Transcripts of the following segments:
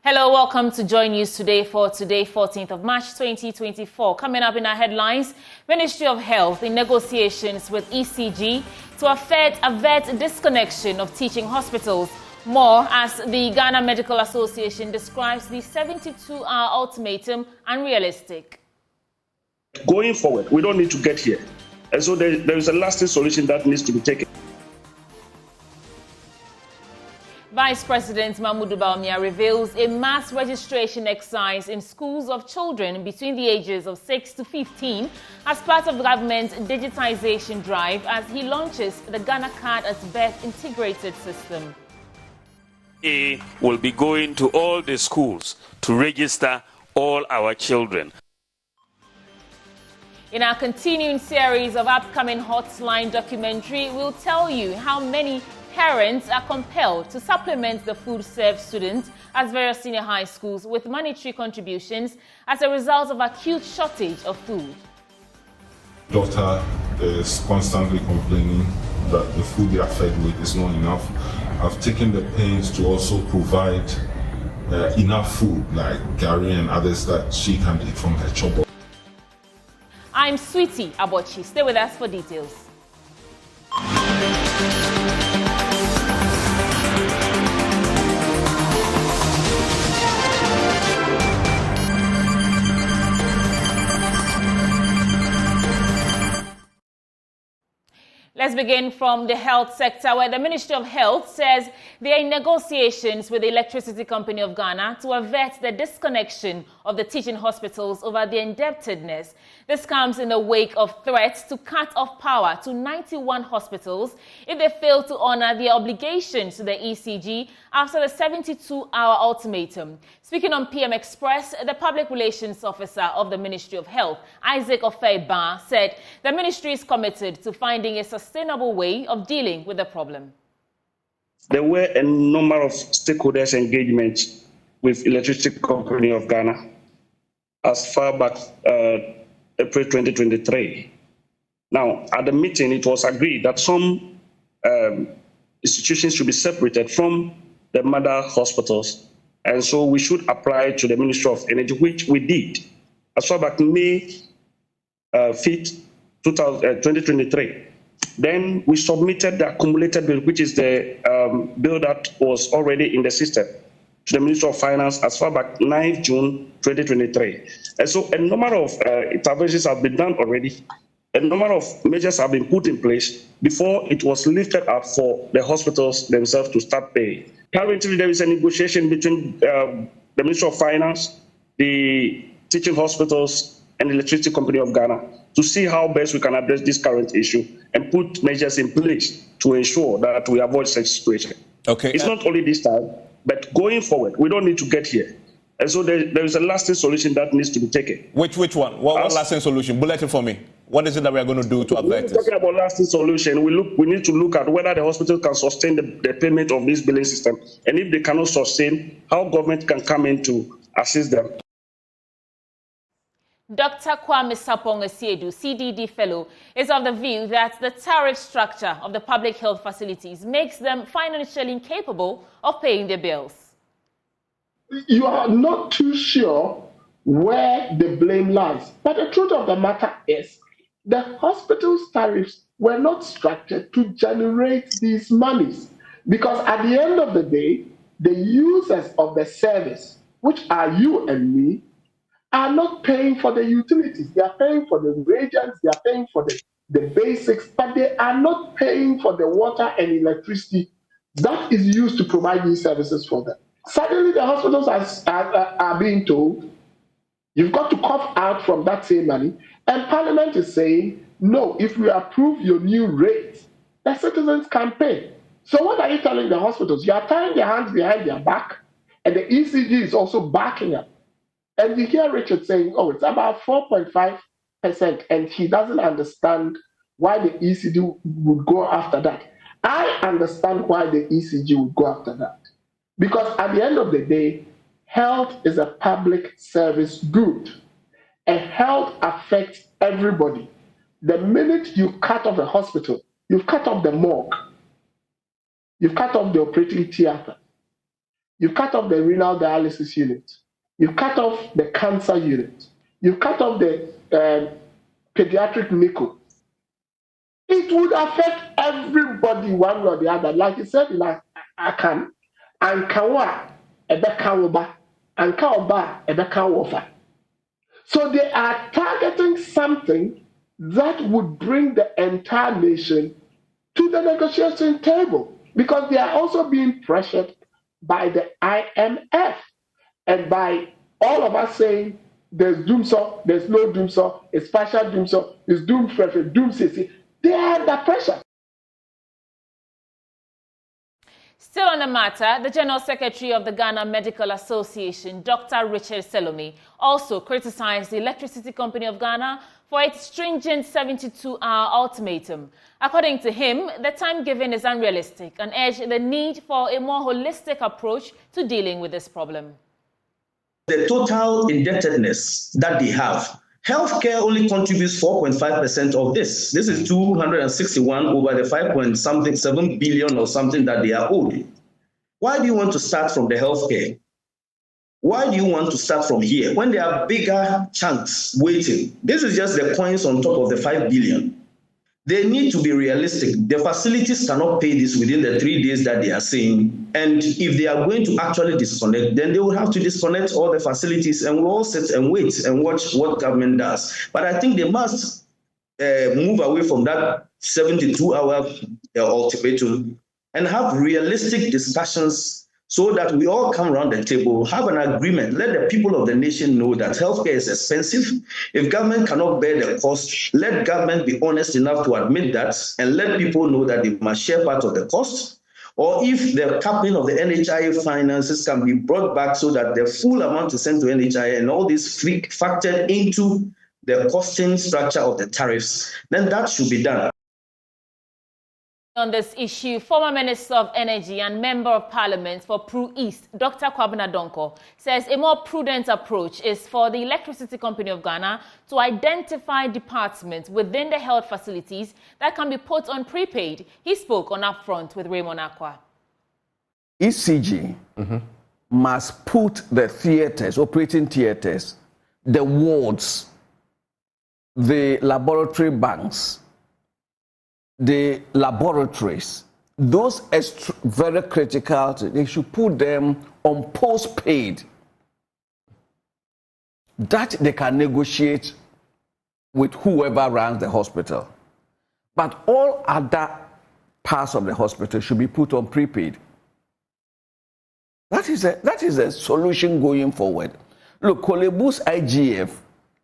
Hello, welcome to JoyNews Today for today, 14th of March 2024. Coming up in our headlines, Ministry of Health in negotiations with ECG to avert disconnection of teaching hospitals. More as the Ghana Medical Association describes the 72-hour ultimatum unrealistic. Going forward, we don't need to get here. And so there is a lasting solution that needs to be taken. Vice President Mahmoud Bawumia reveals a mass registration exercise in schools of children between the ages of 6 to 15 as part of the government's digitization drive as he launches the Ghana Card at Birth integrated system. We will be going to all the schools to register all our children. In our continuing series of upcoming Hotline documentary, we'll tell you how many parents are compelled to supplement the food served students at various senior high schools with monetary contributions as a result of acute shortage of food. Daughter is constantly complaining that the food they are fed with is not enough. I've taken the pains to also provide enough food like gari and others that she can eat from her chop. I'm Sweetie Abochi. Stay with us for details. Let's begin from the health sector, where the Ministry of Health says they are in negotiations with the Electricity Company of Ghana to avert the disconnection of the teaching hospitals over their indebtedness. This comes in the wake of threats to cut off power to 91 hospitals if they fail to honor their obligations to the ECG after the 72-hour ultimatum. Speaking on PM Express, the Public Relations Officer of the Ministry of Health, Isaac Ofei-Ba, said the ministry is committed to finding a sustainable way of dealing with the problem. There were a number of stakeholders engagements with Electricity Company of Ghana as far back April 2023. Now, at the meeting, it was agreed that some institutions should be separated from the mother hospitals, and so we should apply to the Ministry of Energy, which we did. As far back May 5th, 2023. Then we submitted the accumulated bill, which is the bill that was already in the system, to the Ministry of Finance as far back 9th June 2023. And so a number of interventions have been done already. A number of measures have been put in place before it was lifted up for the hospitals themselves to start paying. Currently, there is a negotiation between the Ministry of Finance, the teaching hospitals, and the Electricity Company of Ghana to see how best we can address this current issue and put measures in place to ensure that we avoid such situation. Okay. It's not only this time, but going forward, we don't need to get here. And so there is a lasting solution that needs to be taken. Which one? What lasting solution? Bullet it for me. What is it that we are going to do to avert this? Talking about lasting solution, we need to look at whether the hospital can sustain the payment of this billing system, and if they cannot sustain, how government can come in to assist them. Dr. Kwame Sapong-Asiedu, CDD fellow, is of the view that the tariff structure of the public health facilities makes them financially incapable of paying their bills. You are not too sure where the blame lies. But the truth of the matter is the hospital's tariffs were not structured to generate these monies. Because at the end of the day, the users of the service, which are you and me, are not paying for the utilities. They are paying for the reagents, they are paying for the basics, but they are not paying for the water and electricity that is used to provide these services for them. Suddenly, the hospitals are being told, you've got to cough out from that same money, and Parliament is saying, no, if we approve your new rates, the citizens can pay. So what are you telling the hospitals? You are tying their hands behind their back, and the ECG is also backing up. And you hear Richard saying, oh, it's about 4.5%, and he doesn't understand why the ECG would go after that. I understand why the ECG would go after that. Because at the end of the day, health is a public service good, and health affects everybody. The minute you cut off a hospital, you've cut off the morgue, you've cut off the operating theater, You've cut off the renal dialysis unit. You've cut off the cancer unit. You've cut off the pediatric NICU. It would affect everybody one way or the other. Like you said in Akan, and Kawa, Ebekawoba, and Kaoba, Ebekawofa. So they are targeting something that would bring the entire nation to the negotiation table, because they are also being pressured by the IMF and by all of us saying there's doomsaw, there's no doomsaw, it's partial doomsaw, it's doom pressure, doom sissy. They are under pressure. Still on the matter, the General Secretary of the Ghana Medical Association, Dr. Richard Salome, also criticized the Electricity Company of Ghana for its stringent 72-hour ultimatum. According to him, the time given is unrealistic and urged the need for a more holistic approach to dealing with this problem. The total indebtedness that they have, healthcare only contributes 4.5% of this. This is 261 over the 5.7 billion or something that they are owed. Why do you want to start from the healthcare? Why do you want to start from here when there are bigger chunks waiting? This is just the coins on top of the 5 billion. They need to be realistic. The facilities cannot pay this within the 3 days that they are saying. And if they are going to actually disconnect, then they will have to disconnect all the facilities, and we'll all sit and wait and watch what government does. But I think they must move away from that 72-hour ultimatum and have realistic discussions so that we all come around the table, have an agreement, let the people of the nation know that healthcare is expensive. If government cannot bear the cost, let government be honest enough to admit that and let people know that they must share part of the cost. Or if the capping of the NHIA finances can be brought back so that the full amount is sent to NHIA and all this factored into the costing structure of the tariffs, then that should be done. On this issue, former Minister of Energy and Member of Parliament for Pru East, Dr. Kwabena Donko, says a more prudent approach is for the Electricity Company of Ghana to identify departments within the health facilities that can be put on prepaid. He spoke on Upfront with Raymond Akwa. ECG must put the theatres, operating theatres, the wards, the laboratory banks, the laboratories, those very critical, they should put them on postpaid, that they can negotiate with whoever runs the hospital. But all other parts of the hospital should be put on prepaid. That is a solution going forward. Look, Kolebu's IGF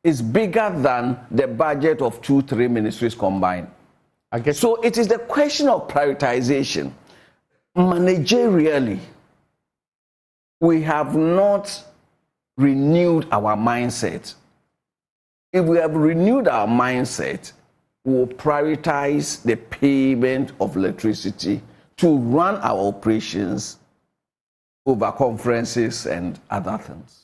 is bigger than the budget of 2-3 ministries combined. So it is the question of prioritization. Managerially, we have not renewed our mindset. If we have renewed our mindset, we will prioritize the payment of electricity to run our operations over conferences and other things.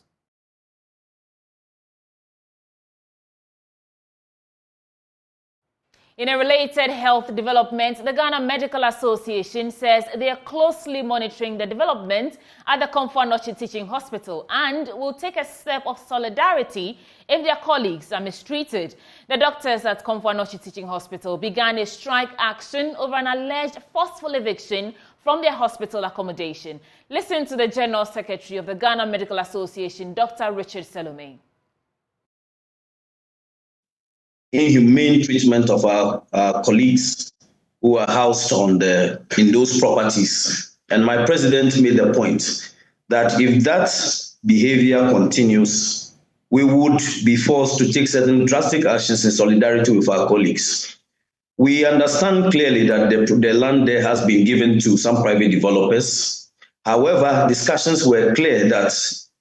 In a related health development, the Ghana Medical Association says they are closely monitoring the development at the Prof.Naana Teaching Hospital and will take a step of solidarity if their colleagues are mistreated. The doctors at Prof.Naana Teaching Hospital began a strike action over an alleged forceful eviction from their hospital accommodation. Listen to the General Secretary of the Ghana Medical Association, Dr. Richard Salome. Inhumane treatment of our colleagues who are housed in those properties. And my president made the point that if that behavior continues, we would be forced to take certain drastic actions in solidarity with our colleagues. We understand clearly that the land there has been given to some private developers. However, discussions were clear that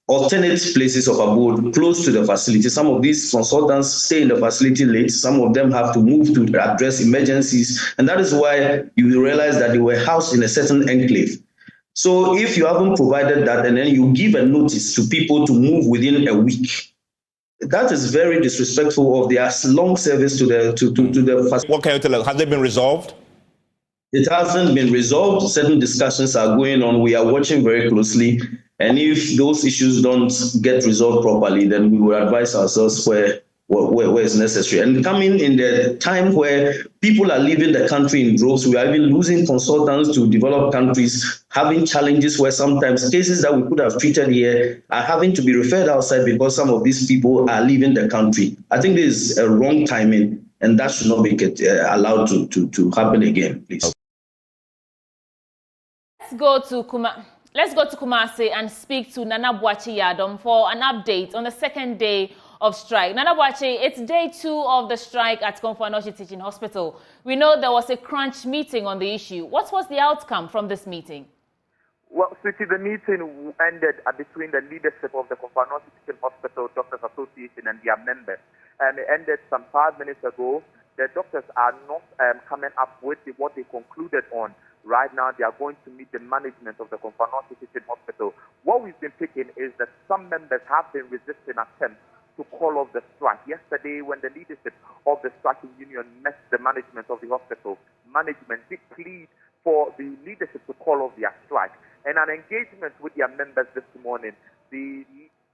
alternate places of abode close to the facility. Some of these consultants stay in the facility late. Some of them have to move to address emergencies. And that is why you will realize that they were housed in a certain enclave. So if you haven't provided that and then you give a notice to people to move within a week, that is very disrespectful of their long service to the facility. What can you tell us? Has it been resolved? It hasn't been resolved. Certain discussions are going on. We are watching very closely. And if those issues don't get resolved properly, then we will advise ourselves where it's necessary. And coming in the time where people are leaving the country in droves, we are even losing consultants to developed countries, having challenges where sometimes cases that we could have treated here are having to be referred outside because some of these people are leaving the country. I think this is a wrong timing, and that should not make it allowed to happen again, please. Let's go to Kumasi and speak to Nana Boakye Yadom for an update on the second day of strike. Nana Boakye, it's day 2 of the strike at Prof.Naana Teaching Hospital. We know there was a crunch meeting on the issue. What was the outcome from this meeting? Well, Sweetie, the meeting ended between the leadership of the Prof.Naana Teaching Hospital Doctors Association and their members. It ended some 5 minutes ago. The doctors are not coming up with what they concluded on. Right now, they are going to meet the management of the Prof.Naana Teaching Hospital. What we've been picking is that some members have been resisting attempts to call off the strike. Yesterday, when the leadership of the striking union met the management of the hospital, management did plead for the leadership to call off their strike. In an engagement with their members this morning, the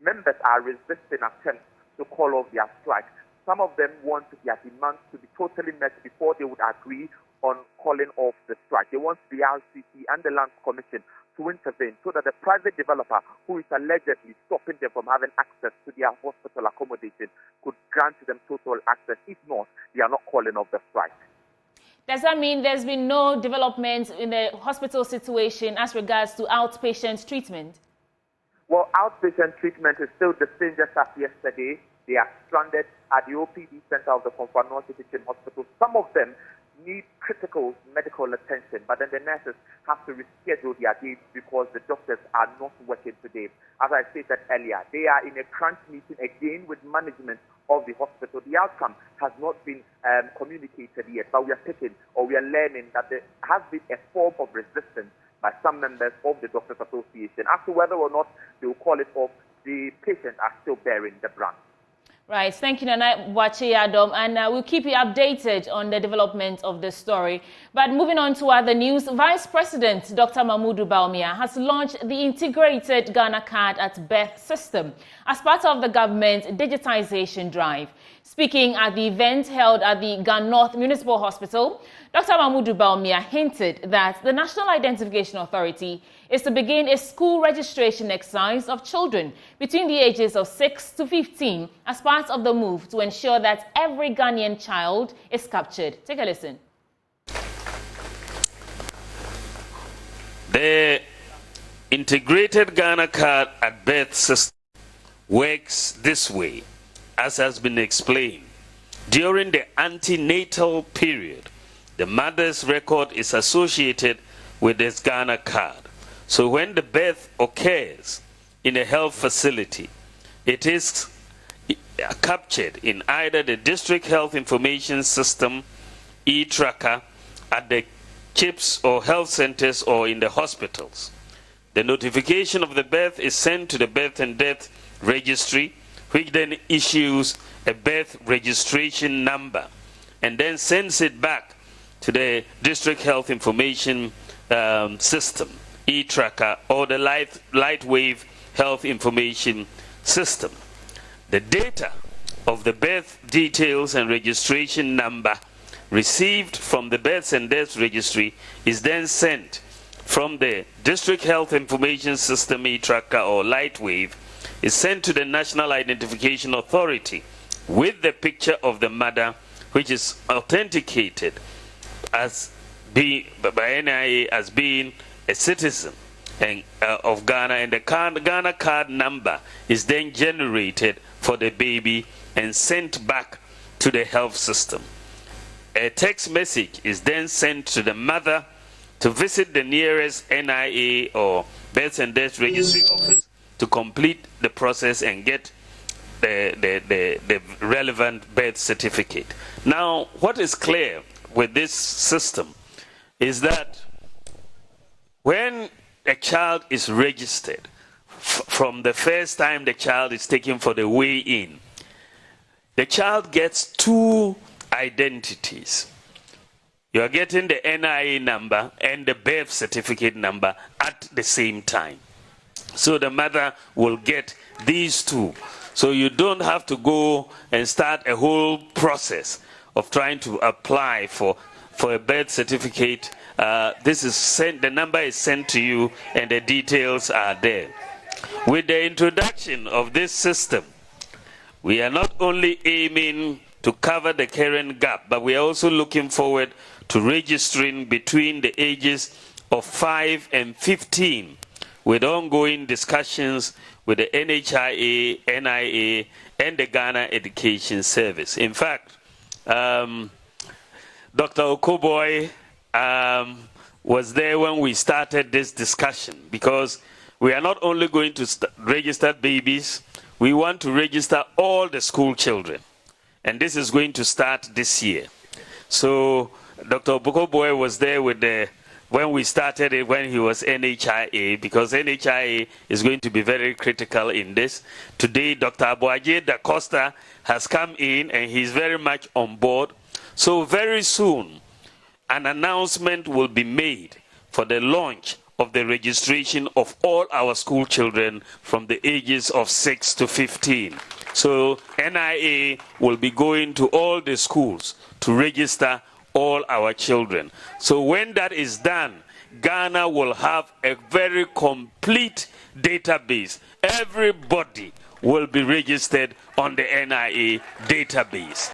members are resisting attempts to call off their strike. Some of them want their demands to be totally met before they would agree on calling off the strike. They want the RCT and the Lands Commission to intervene so that the private developer who is allegedly stopping them from having access to their hospital accommodation could grant them total access. If not, they are not calling off the strike. Does that mean there's been no development in the hospital situation as regards to outpatient treatment? Well, outpatient treatment is still the same just as yesterday. They are stranded at the OPD center of the Prof.Naana Teaching Hospital. Some of them need critical medical attention, but then the nurses have to reschedule their dates because the doctors are not working today. As I stated earlier, they are in a crunch meeting again with management of the hospital. The outcome has not been communicated yet, but we are learning that there has been a form of resistance by some members of the Doctors Association. As to whether or not they will call it off, the patients are still bearing the brunt. Right, thank you, Nana Boakye Yadom, and we'll keep you updated on the development of the story. But moving on to other news, Vice President Dr. Mamudu Bawumia has launched the integrated Ghana Card at Birth system as part of the government's digitization drive. Speaking at the event held at the Ghana North Municipal Hospital, Dr. Mamudu Bawumia hinted that the National Identification Authority is to begin a school registration exercise of children between the ages of 6 to 15 as part of the move to ensure that every Ghanaian child is captured. Take a listen. The integrated Ghana Card at Birth system works this way, as has been explained. During the antenatal period, the mother's record is associated with this Ghana Card. So when the birth occurs in a health facility, it is captured in either the District Health Information System, e-tracker, at the CHIPS or health centers or in the hospitals. The notification of the birth is sent to the Birth and Death Registry, which then issues a birth registration number and then sends it back to the District Health Information System, e-tracker, or the Lightwave Health Information System. The data of the birth details and registration number received from the Births and Deaths Registry is then sent from the District Health Information System, e-tracker, or Lightwave, is sent to the National Identification Authority with the picture of the mother, which is authenticated as being by NIA as being a citizen of Ghana, and the Ghana Card number is then generated for the baby and sent back to the health system. A text message is then sent to the mother to visit the nearest NIA or Births and Deaths Registry office to complete the process and get the relevant birth certificate. Now, what is clear with this system is that when a child is registered, from the first time the child is taken for the weigh-in, the child gets 2 identities. You are getting the NIA number and the birth certificate number at the same time. So the mother will get these two. So you don't have to go and start a whole process of trying to apply for a birth certificate. This is sent, the number is sent to you and the details are there. With the introduction of this system, we are not only aiming to cover the current gap, but we are also looking forward to registering between the ages of 5 and 15 with ongoing discussions with the NHIA, NIA, and the Ghana Education Service. In fact, Dr. Okoboy was there when we started this discussion, because we are not only going to register babies, we want to register all the school children. And this is going to start this year. So Dr. Okoboy was there with when we started it, when he was NHIA, because NHIA is going to be very critical in this. Today, Dr. Aboagye Da Costa has come in and he's very much on board. So very soon, an announcement will be made for the launch of the registration of all our school children from the ages of 6 to 15. So NIA will be going to all the schools to register all our children. So when that is done, Ghana will have a very complete database. Everybody will be registered on the NIA database.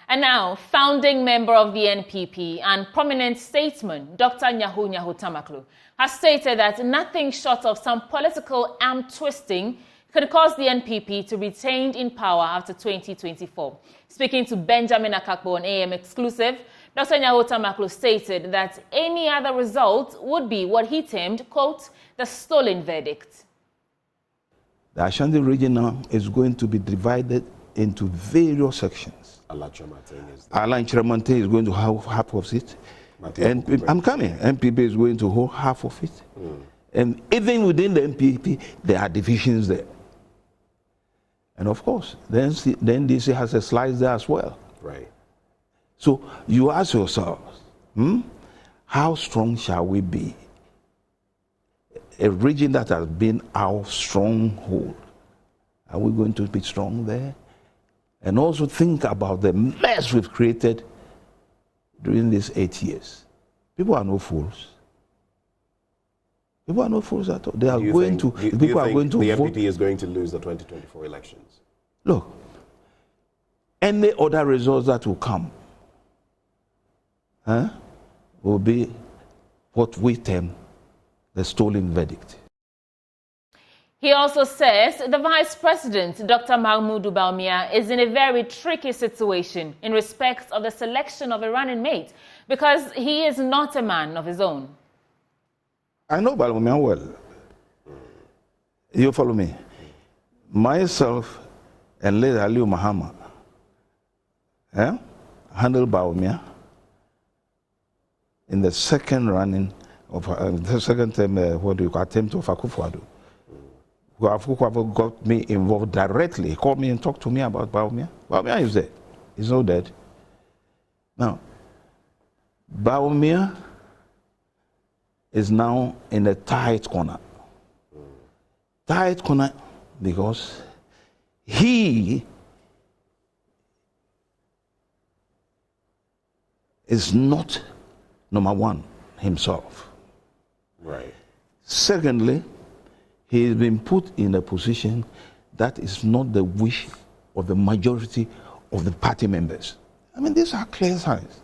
And now, founding member of the NPP and prominent statesman, Dr. Nyaho Tamaklo, has stated that nothing short of some political arm twisting could cause the NPP to be retained in power after 2024. Speaking to Benjamin Akakbo on AM Exclusive, Dr. Nyaho Tamaklo stated that any other result would be what he termed, quote, the stolen verdict. The Ashanti region now is going to be divided into various sections. Alain Chiramonte is going to have half of it. And I'm coming. NPP is going to hold half of it. And even within the NPP, there are divisions there. And of course, then DC has a slice there as well. Right. So you ask yourselves, how strong shall we be? A region that has been our stronghold, are we going to be strong there? And also think about the mess we've created during these 8 years. People are no fools. People are not fools at all. They are going to. People are going to the vote. NPP is going to lose the 2024 elections. Look, any other results that will come will be what we term the stolen verdict. He also says the Vice President, Dr. Mahmoud Bawumia, is in a very tricky situation in respect of the selection of a running mate because he is not a man of his own. I know Bawumia well. You follow me? Myself and later Aliu Mahama handled Bawumia in the second running of the second term, attempt of Akufo-Addo. Akufo-Addo got me involved directly. He called me and talked to me about Bawumia. Bawumia is dead. He's not dead. Now, Bawumia is now in a tight corner. Tight corner because he is not number one himself. Right. Secondly, he has been put in a position that is not the wish of the majority of the party members. I mean, these are clear signs.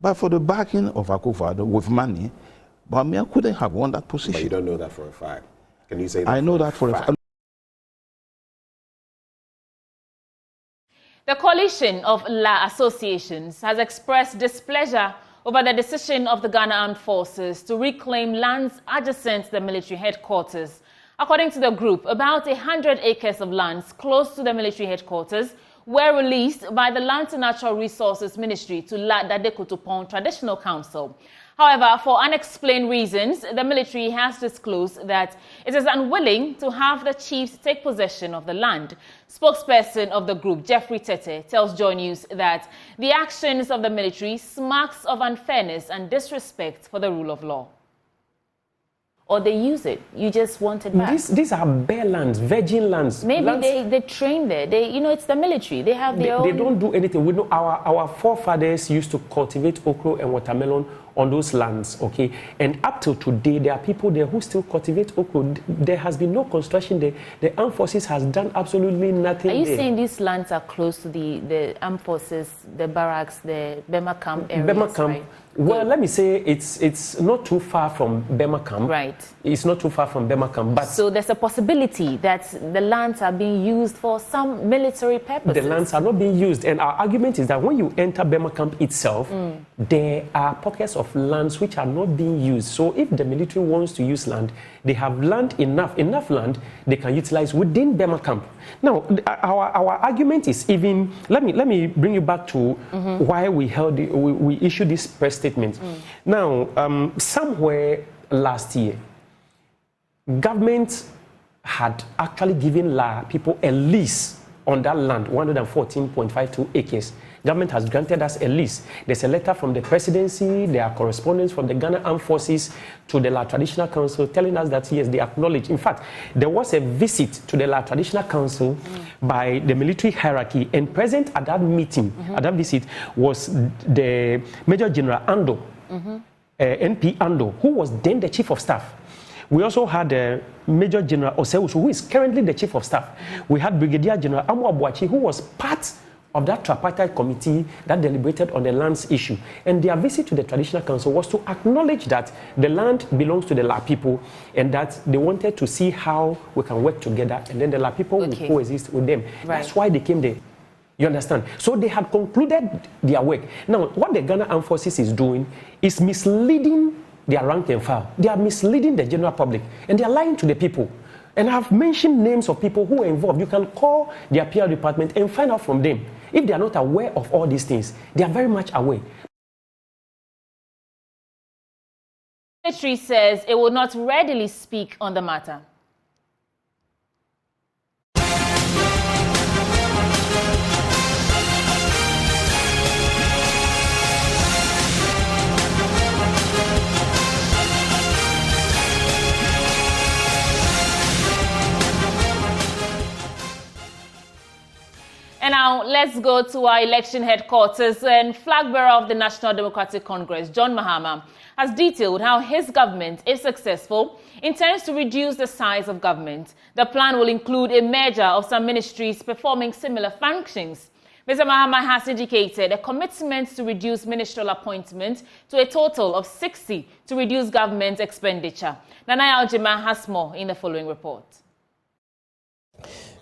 But for the backing of Akufo-Addo with money, Bawumia couldn't have won that position. But you don't know that for a fact. Can you say that? I know that for a fact. The coalition of La associations has expressed displeasure over the decision of the Ghana Armed Forces to reclaim lands adjacent to the military headquarters. According to the group, about 100 acres of lands close to the military headquarters were released by the Land and Natural Resources Ministry to La Dade Kotopon Traditional Council. However, for unexplained reasons, the military has disclosed that it is unwilling to have the chiefs take possession of the land. Spokesperson of the group, Jeffrey Tete, tells JoyNews that the actions of the military smacks of unfairness and disrespect for the rule of law. or they use it. You just want it back. These are bare lands, virgin lands. Maybe lands, they train there. It's the military. They have their own. They don't do anything. We know our forefathers used to cultivate okra and watermelon on those lands, okay? And up till today, there are people there who still cultivate okra. There has been no construction there. The armed forces has done absolutely nothing. Are you there. saying these lands are close to the armed forces, the barracks, the Bema camp areas? Bema camp. Right? Well, let me say it's not too far from Bema camp. Right. It's not too far from Bema camp, but so there's a possibility that the lands are being used for some military purposes. The lands are not being used, and our argument is that when you enter Bema camp itself, there are pockets of lands which are not being used. So if the military wants to use land, they have land enough land they can utilize within Bema camp. Now, our argument is even. Let me bring you back to why we issued this press statement. Now, somewhere last year, government had actually given people a lease on that land, 114.52 acres. Government has granted us a lease. There's a letter from the presidency, there are correspondence from the Ghana Armed Forces to the La Traditional Council telling us that, yes, they acknowledge. In fact, there was a visit to the La Traditional Council by the military hierarchy, and present at that meeting, at that visit, was the Major General Ando, NP Ando, who was then the Chief of Staff. We also had Major General Osewusu, who is currently the Chief of Staff. We had Brigadier General Amu Abuachi, who was part of that tripartite committee that deliberated on the lands issue. And their visit to the Traditional Council was to acknowledge that the land belongs to the La people and that they wanted to see how we can work together, and then the La people will coexist with them. Right. That's why they came there. You understand? So they had concluded their work. Now, what the Ghana Armed Forces is doing is misleading their rank and file. They are misleading the general public, and they are lying to the people. And I've mentioned names of people who are involved. You can call their PR department and find out from them. If they are not aware of all these things, they are very much aware. The military says it will not readily speak on the matter. And now let's go to our election headquarters. And flag bearer of the National Democratic Congress, John Mahama, has detailed how his government, if successful, intends to reduce the size of government. The plan will include a merger of some ministries performing similar functions. Mr. Mahama has indicated a commitment to reduce ministerial appointments to a total of 60 to reduce government expenditure. Nana Aljima has more in the following report.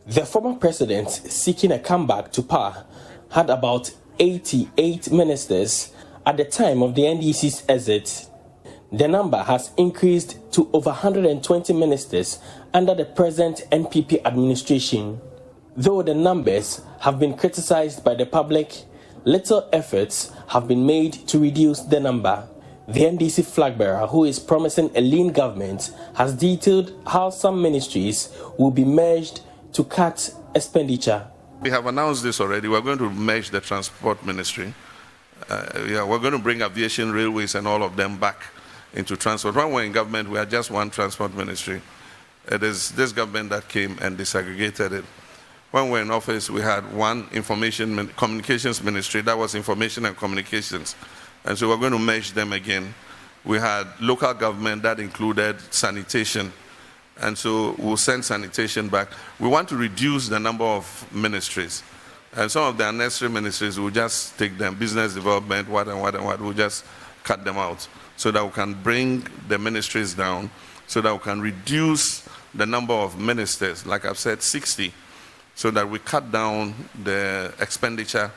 The former president, seeking a comeback to power, had about 88 ministers at the time of the NDC's exit. The number has increased to over 120 ministers under the present NPP administration. Though the numbers have been criticized by the public, little efforts have been made to reduce the number. The NDC flag bearer, who is promising a lean government, has detailed how some ministries will be merged to cut expenditure. We have announced this already. We're going to merge the transport ministry. We're going to bring aviation, railways, and all of them back into transport. When we're in government, we had just one transport ministry. It is this government that came and disaggregated it. When we're in office, we had one communications ministry. That was information and communications. And so we're going to merge them again. We had local government that included sanitation. And so we'll send sanitation back. We want to reduce the number of ministries. And some of the unnecessary ministries, we'll just take them, business development, what, we'll just cut them out so that we can bring the ministries down, so that we can reduce the number of ministers, like I've said, 60, so that we cut down the expenditure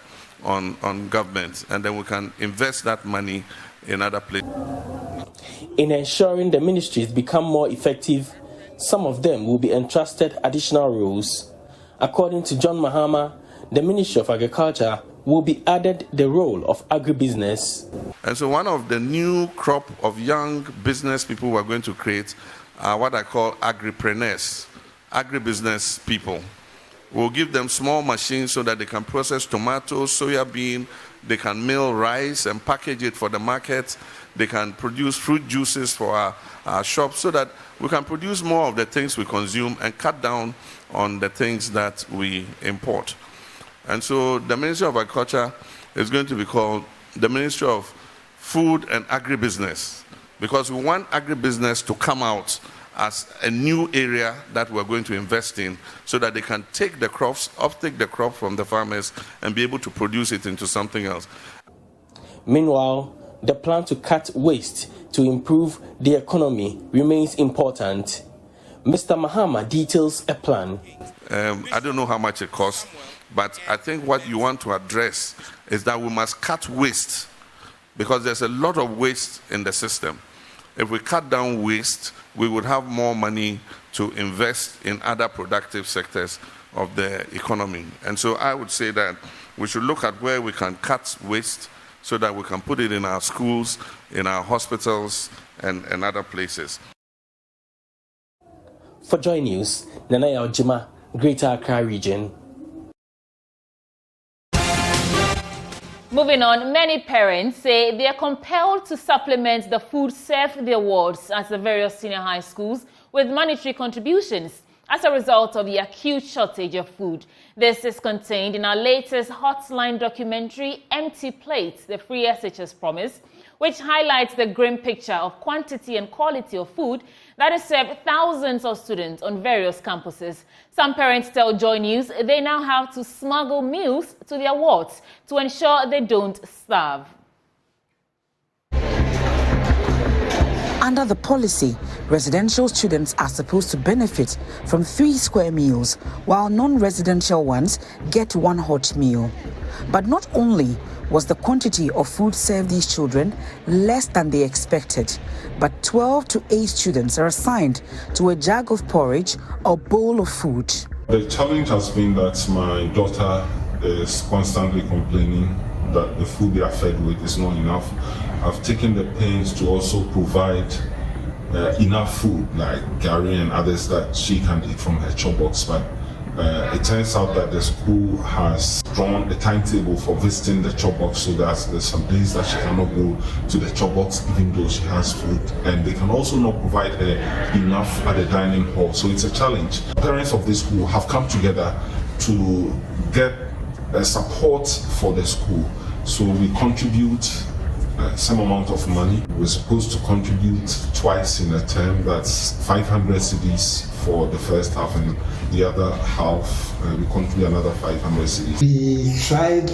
on government, and then we can invest that money in other places. In ensuring the ministries become more effective, some of them will be entrusted additional roles. According to John Mahama, the Ministry of Agriculture will be added the role of agribusiness. And so one of the new crop of young business people we're going to create are what I call agripreneurs, agribusiness people. We'll give them small machines so that they can process tomatoes, soya bean, they can mill rice and package it for the market. They can produce fruit juices for our shops so that we can produce more of the things we consume and cut down on the things that we import. And so the Ministry of Agriculture is going to be called the Ministry of Food and Agribusiness, because we want agribusiness to come out as a new area that we're going to invest in so that they can take the crops, uptake the crop from the farmers and be able to produce it into something else. Meanwhile, the plan to cut waste to improve the economy remains important. Mr. Mahama details a plan. I don't know how much it costs, but I think what you want to address is that we must cut waste, because there's a lot of waste in the system. If we cut down waste, we would have more money to invest in other productive sectors of the economy. And so I would say that we should look at where we can cut waste so that we can put it in our schools, in our hospitals, and other places. For Joy News, Nanaya Ojima, Greater Accra Region. Moving on, many parents say they are compelled to supplement the food served their wards at the various senior high schools with monetary contributions as a result of the acute shortage of food. This is contained in our latest Hotline documentary, Empty Plates, the Free SHS Promise, which highlights the grim picture of quantity and quality of food that is served thousands of students on various campuses. Some parents tell Joy News they now have to smuggle meals to their wards to ensure they don't starve. Under the policy, residential students are supposed to benefit from 3 square meals, while non-residential ones get 1 hot meal. But not only was the quantity of food served these children less than they expected, but 12 to 8 students are assigned to a jug of porridge or bowl of food. The challenge has been that my daughter is constantly complaining that the food they are fed with is not enough. I've taken the pains to also provide enough food, like gari and others that she can eat from her chop box, but it turns out that the school has drawn a timetable for visiting the chop box, so that there's some days that she cannot go to the chop box even though she has food, and they can also not provide her enough at the dining hall, so it's a challenge. Parents of this school have come together to get support for the school, so we contribute some amount of money. We're supposed to contribute twice in a term, that's 500 cedis for the first half, and the other half we contribute another 500 cedis. We tried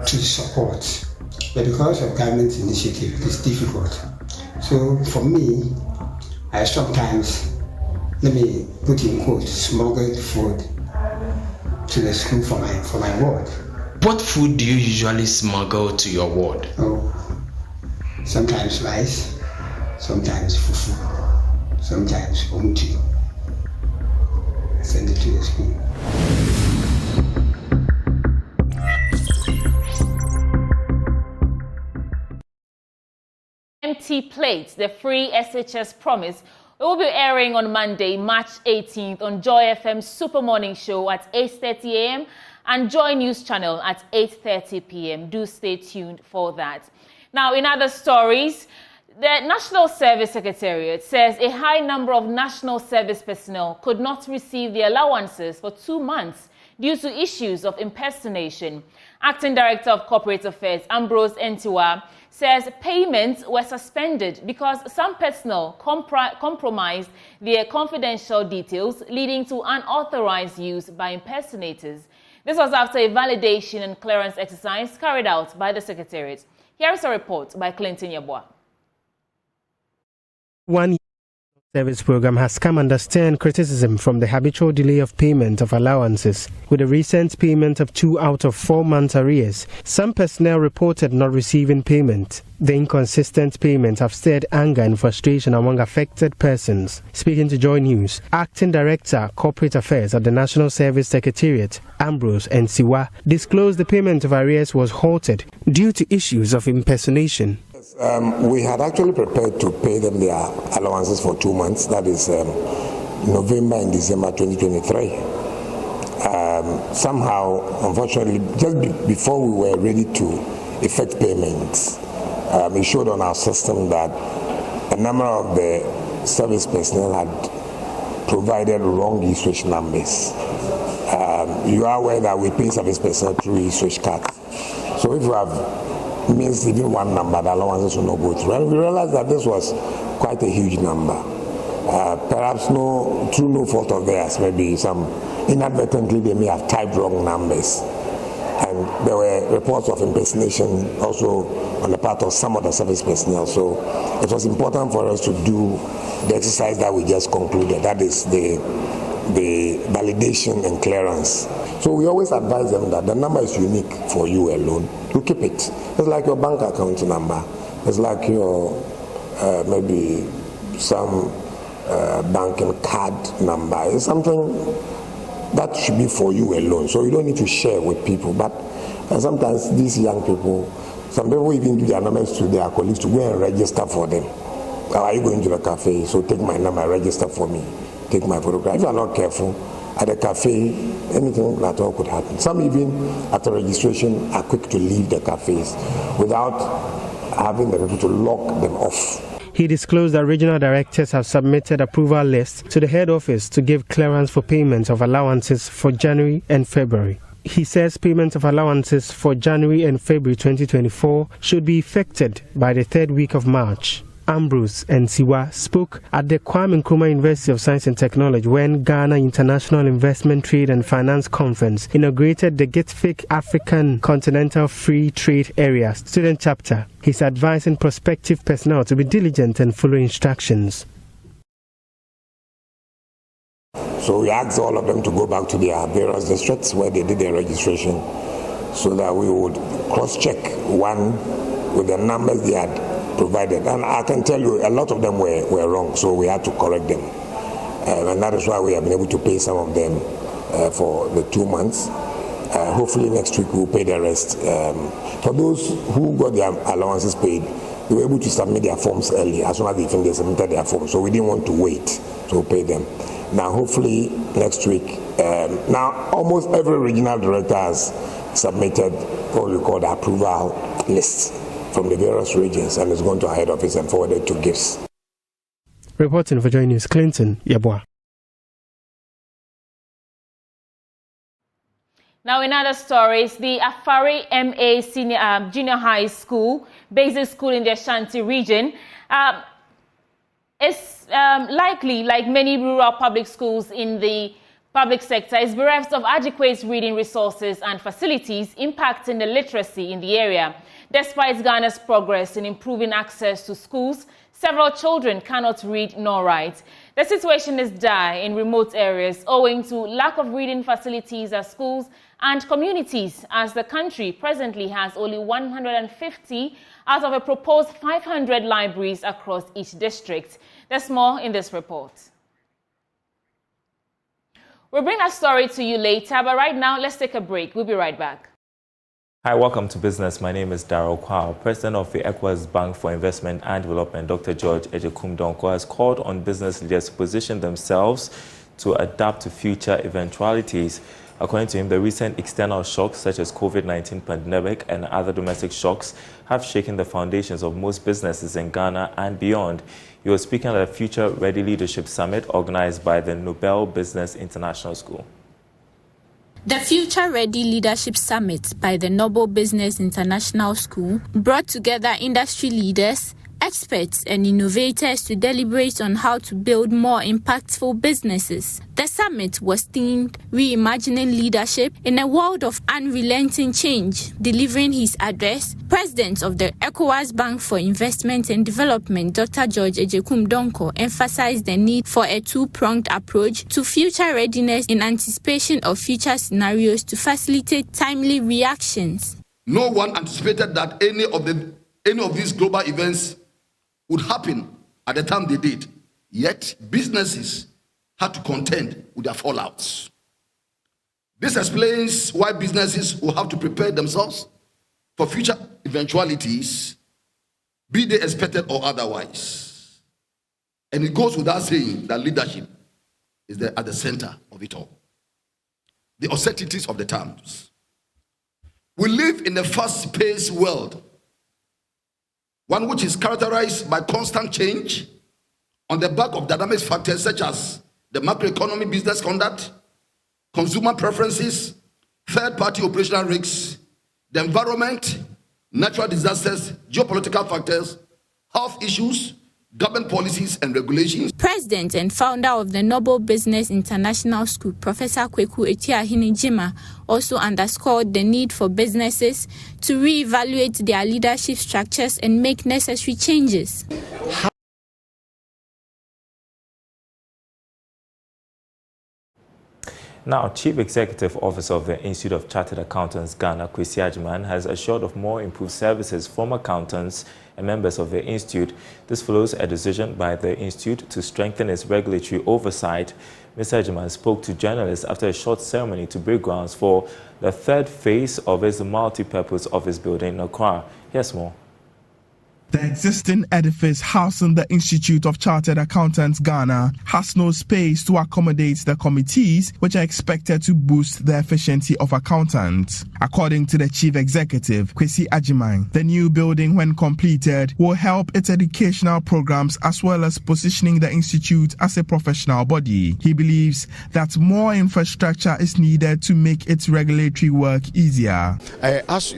to support, but because of government initiative, it's difficult. So for me, I sometimes, let me put in quotes, smuggled food to the school for my ward. What food do you usually smuggle to your ward? Oh, sometimes rice, sometimes fufu, sometimes umchi. Send it to the school. Empty Plates, the Free SHS Promise, will be airing on Monday, March 18th on Joy FM Super Morning Show at 8:30 a.m. and Joy News Channel at 8:30 p.m. Do stay tuned for that. Now, in other stories, the National Service Secretariat says a high number of national service personnel could not receive their allowances for 2 months due to issues of impersonation. Acting Director of Corporate Affairs, Ambrose Entiwa, says payments were suspended because some personnel compromised their confidential details, leading to unauthorized use by impersonators. This was after a validation and clearance exercise carried out by the Secretariat. Here is a report by Clinton Yabwa. 1 year service program has come under stern criticism from the habitual delay of payment of allowances. With a recent payment of 2 out of 4 months arrears, some personnel reported not receiving payment. The inconsistent payments have stirred anger and frustration among affected persons. Speaking to Joy News, Acting Director, Corporate Affairs at the National Service Secretariat, Ambrose Entiwa, disclosed the payment of arrears was halted due to issues of impersonation. We had actually prepared to pay them their allowances for 2 months, that is November and December 2023. somehow, unfortunately, just before we were ready to effect payments, it showed on our system that a number of the service personnel had provided wrong e-switch numbers. You are aware that we pay service personnel through e-switch cards. So if you have missed even one number, the allowances will not go through. And we realized that this was quite a huge number. Perhaps through no fault of theirs, maybe some inadvertently they may have typed wrong numbers. And there were reports of impersonation also on the part of some of the service personnel. So it was important for us to do the exercise that we just concluded, that is the validation and clearance. So we always advise them that the number is unique for you alone. You keep it. It's like your bank account number. It's like your maybe some banking card number. It's something that should be for you alone. So you don't need to share with people. But sometimes these young people, some people even give their numbers to their colleagues to go and register for them. Are you going to the cafe? So take my number, register for me. Take my photograph. If you are not careful, at the cafe, anything at all could happen. Some even, after registration, are quick to leave the cafes without having the people to lock them off. He disclosed that regional directors have submitted approval lists to the head office to give clearance for payment of allowances for January and February. He says payment of allowances for January and February 2024 should be effected by the third week of March. Ambrose and Siwa spoke at the Kwame Nkrumah University of Science and Technology when Ghana International Investment Trade and Finance Conference inaugurated the GITFIC African Continental Free Trade Area student chapter. He's advising prospective personnel to be diligent and follow instructions. So we asked all of them to go back to their various districts where they did their registration so that we would cross-check one with the numbers they had provided. And I can tell you a lot of them were wrong, so we had to correct them. And that is why we have been able to pay some of them for the 2 months. Hopefully next week we'll pay the rest. For those who got their allowances paid, they were able to submit their forms early as soon as they submitted their forms. So we didn't want to wait to pay them. Now hopefully next week, now almost every regional director has submitted what we call the approval list from the various regions and is going to our head office and forwarded to GIFs. Reporting for JoyNews, Clinton Yabwa. Now, in other stories, the Afari MA Junior High School, basic school in the Ashanti region, is likely, like many rural public schools in the public sector, is bereft of adequate reading resources and facilities, impacting the literacy in the area. Despite Ghana's progress in improving access to schools, several children cannot read nor write. The situation is dire in remote areas owing to lack of reading facilities at schools and communities, as the country presently has only 150 out of a proposed 500 libraries across each district. There's more in this report. We'll bring that story to you later, but right now, let's take a break. We'll be right back. Hi, welcome to Business. My name is Darrell Kwao. President of the ECOWAS Bank for Investment and Development, Dr. George Ejekum Donko, has called on business leaders to position themselves to adapt to future eventualities. According to him, the recent external shocks such as COVID-19 pandemic and other domestic shocks have shaken the foundations of most businesses in Ghana and beyond. He was speaking at a Future Ready Leadership Summit organized by the Nobel Business International School. The Future Ready Leadership Summit by the Nobel Business International School brought together industry leaders, experts and innovators to deliberate on how to build more impactful businesses. The summit was themed Reimagining Leadership in a World of Unrelenting Change. Delivering his address, President of the ECOWAS Bank for Investment and Development, Dr. George Ejekum Donko, emphasized the need for a two-pronged approach to future readiness in anticipation of future scenarios to facilitate timely reactions. No one anticipated that any of these global events would happen at the time they did. Yet, businesses had to contend with their fallouts. This explains why businesses will have to prepare themselves for future eventualities, be they expected or otherwise. And it goes without saying that leadership is at the center of it all. the uncertainties of the times. We live in a fast-paced world, one which is characterized by constant change on the back of dynamic factors such as the macroeconomy, business conduct, consumer preferences, third-party operational risks, the environment, natural disasters, geopolitical factors, health issues, government policies and regulations. President and founder of the Noble Business International School, Professor Kweku Etiahini-Jima, also underscored the need for businesses to reevaluate their leadership structures and make necessary changes. Now, Chief Executive Officer of the Institute of Chartered Accountants, Ghana, Kwesi Agyeman, has assured of more improved services from accountants and members of the Institute. This follows a decision by the Institute to strengthen its regulatory oversight. Mr. Agyeman spoke to journalists after a short ceremony to break grounds for the third phase of its multi-purpose office building in Accra. Here's more. The existing edifice housing the Institute of Chartered Accountants Ghana has no space to accommodate the committees, which are expected to boost the efficiency of accountants. According to the Chief Executive, Kwesi Agyeman, the new building, when completed, will help its educational programs as well as positioning the Institute as a professional body. He believes that more infrastructure is needed to make its regulatory work easier. As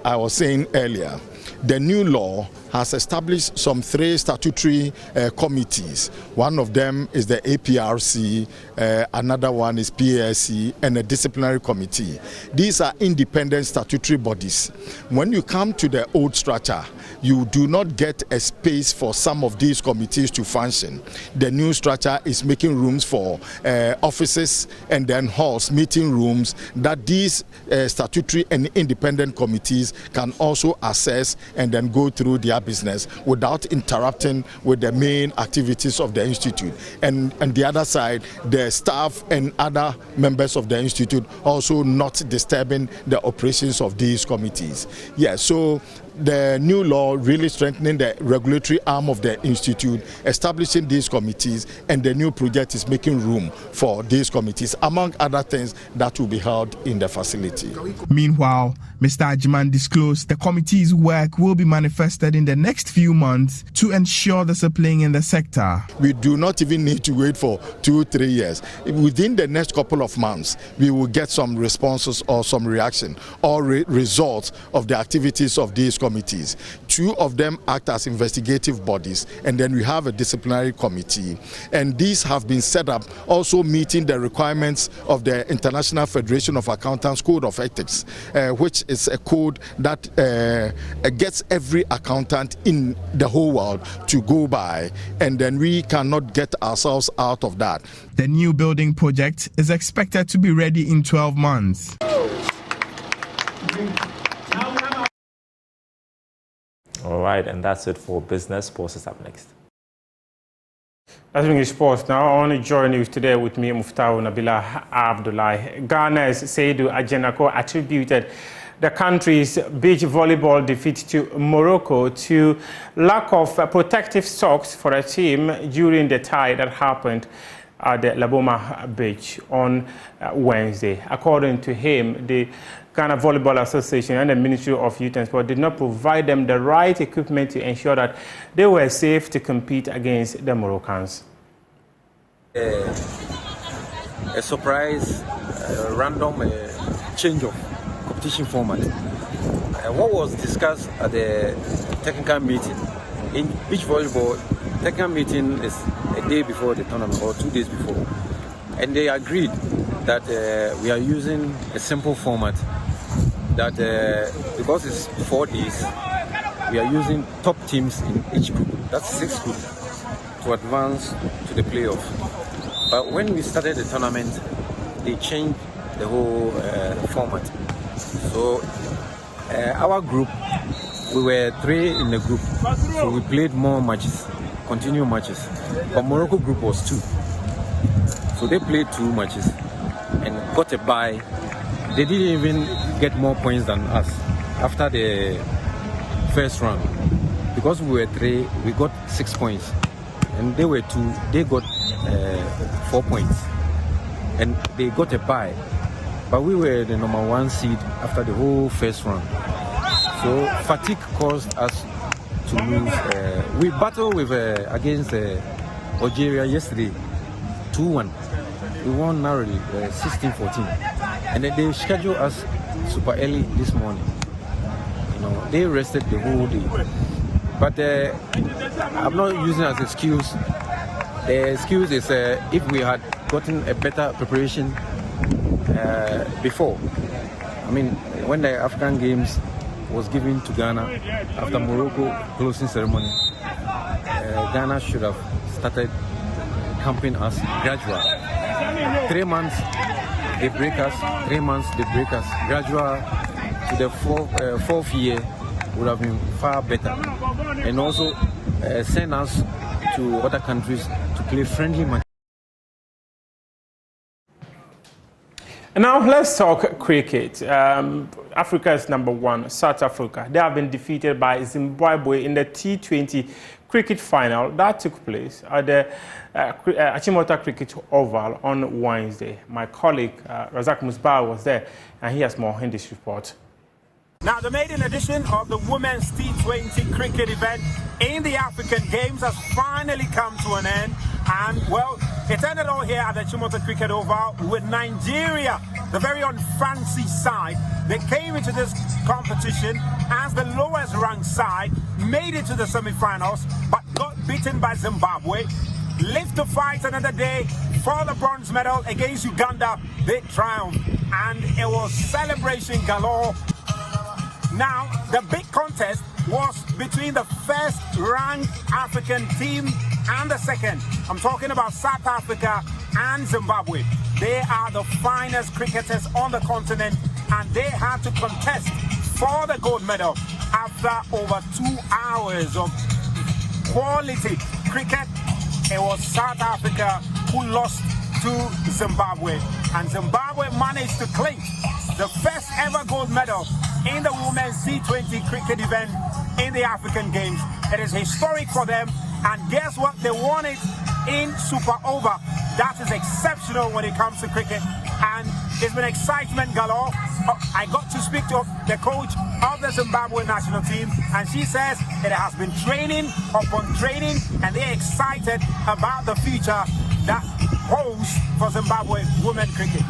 I was saying earlier, the new law has established some 3 statutory committees. One of them is the APRC, another one is PASC, and a disciplinary committee. These are independent statutory bodies. When you come to the old structure, you do not get a space for some of these committees to function. The new structure is making rooms for offices and then halls, meeting rooms, that these statutory and independent committees can also access and then go through their business without interrupting with the main activities of the Institute. And on the other side, the staff and other members of the Institute also not disturbing the operations of these committees. Yeah, so the new law really strengthening the regulatory arm of the Institute, establishing these committees, and the new project is making room for these committees, among other things that will be held in the facility. Meanwhile, Mr. Agyeman disclosed the committee's work will be manifested in the next few months to ensure discipline in the sector. We do not even need to wait for 2-3 years. Within the next couple of months, we will get some responses or some reaction or results of the activities of these committees. 2 of them act as investigative bodies, and then we have a disciplinary committee. And these have been set up also meeting the requirements of the International Federation of Accountants Code of Ethics, which is a code that gets every accountant in the whole world to go by, and then we cannot get ourselves out of that. The new building project is expected to be ready in 12 months. All right, and that's it for business. Sports is up next. Let's bring sports now on JoyNews Today with me, Muftau Nabila Abdullahi. Ghana's Seydou Adjenako attributed the country's beach volleyball defeat to Morocco to lack of protective socks for a team during the tie that happened at the Laboma Beach on Wednesday. According to him, the Ghana Volleyball Association and the Ministry of Youth and Sport did not provide them the right equipment to ensure that they were safe to compete against the Moroccans. A surprise, random change of competition format. What was discussed at the technical meeting, in beach volleyball, technical meeting is a day before the tournament or 2 days before. And they agreed that we are using a simple format, that because it's 4 days, we are using top teams in each group, that's 6 groups, to advance to the playoff. But when we started the tournament, they changed the whole format. So our group, we were 3 in the group, so we played more matches, continued matches. But Morocco group was 2. So they played 2 matches and got a bye. They didn't even get more points than us after the first round. Because we were 3, we got 6 points. And they were 2, they got 4 points. And they got a bye. but we were the number 1 seed after the whole first round. So fatigue caused us to lose. We battled with against Algeria yesterday, 2-1. We won narrowly, 16-14. And then they scheduled us super early this morning. You know, they rested the whole day. But I'm not using it as an excuse. The excuse is if we had gotten a better preparation before. I mean, when the African Games was given to Ghana after Morocco closing ceremony, Ghana should have started camping us gradual. 3 months they break us, 3 months they break us. Gradual to the fourth year would have been far better. And also send us to other countries to play friendly matches. Now let's talk cricket. Africa's number 1, South Africa. They have been defeated by Zimbabwe in the T20 cricket final that took place at the Achimota Cricket Oval on Wednesday. My colleague Razak Musbah was there, and he has more in this report. Now, the maiden edition of the Women's T20 cricket event in the African Games has finally come to an end. And, well, it ended all here at the Chimota Cricket Oval with Nigeria, the very unfancy side. They came into this competition as the lowest ranked side, made it to the semi-finals, but got beaten by Zimbabwe. Live to fight another day for the bronze medal against Uganda. They triumphed, and it was celebration galore. Now, the big contest was between the first-ranked African team and the second. I'm talking about South Africa and Zimbabwe. They are the finest cricketers on the continent, and they had to contest for the gold medal after over 2 hours of quality cricket. It was South Africa who lost to Zimbabwe, and Zimbabwe managed to clinch the first ever gold medal in the Women's T20 cricket event in the African Games. It is historic for them, and guess what? They won it in Super Over. That is exceptional when it comes to cricket, and it's been excitement galore. I got to speak to the coach of the Zimbabwe national team, and she says it has been training upon training, and they're excited about the future that holds for Zimbabwe women cricket.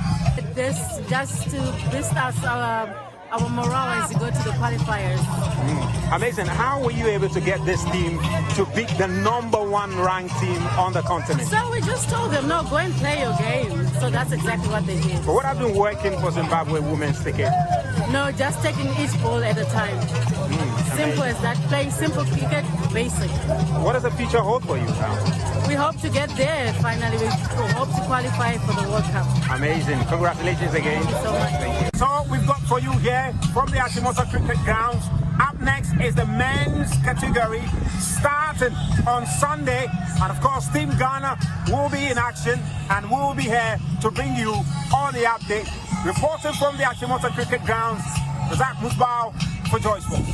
This just to boost us our morale as we go to the qualifiers. Amazing. How were you able to get this team to beat the #1 ranked team on the continent? So we just told them, no, go and play your game. So that's exactly what they did. But what have been working for Zimbabwe women's cricket? No, just taking each ball at a time. Simple as that. Playing simple cricket, basic. What does the future hold for you now? We hope to get there finally. We hope to qualify for the World Cup. Amazing. Congratulations again. Thank you so much. Thank you. So we've got for you here from the Achimota Cricket Grounds. Up next is the men's category starting on Sunday. And of course, Team Ghana will be in action, and we will be here to bring you all the updates. Reporting from the Achimota Cricket Grounds, Razak Musbah for Joy Sports.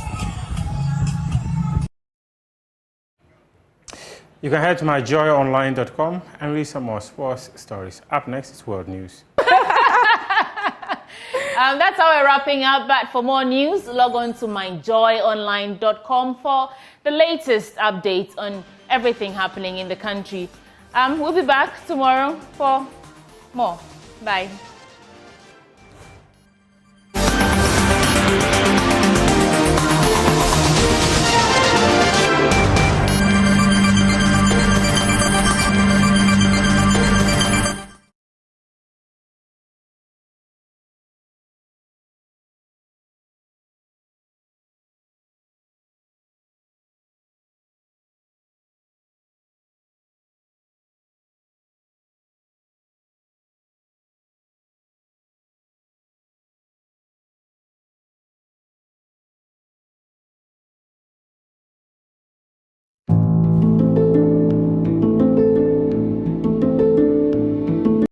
You can head to myjoyonline.com and read some more sports stories. Up next is World News. That's how we're wrapping up. But for more news, log on to myjoyonline.com for the latest updates on everything happening in the country. We'll be back tomorrow for more. Bye.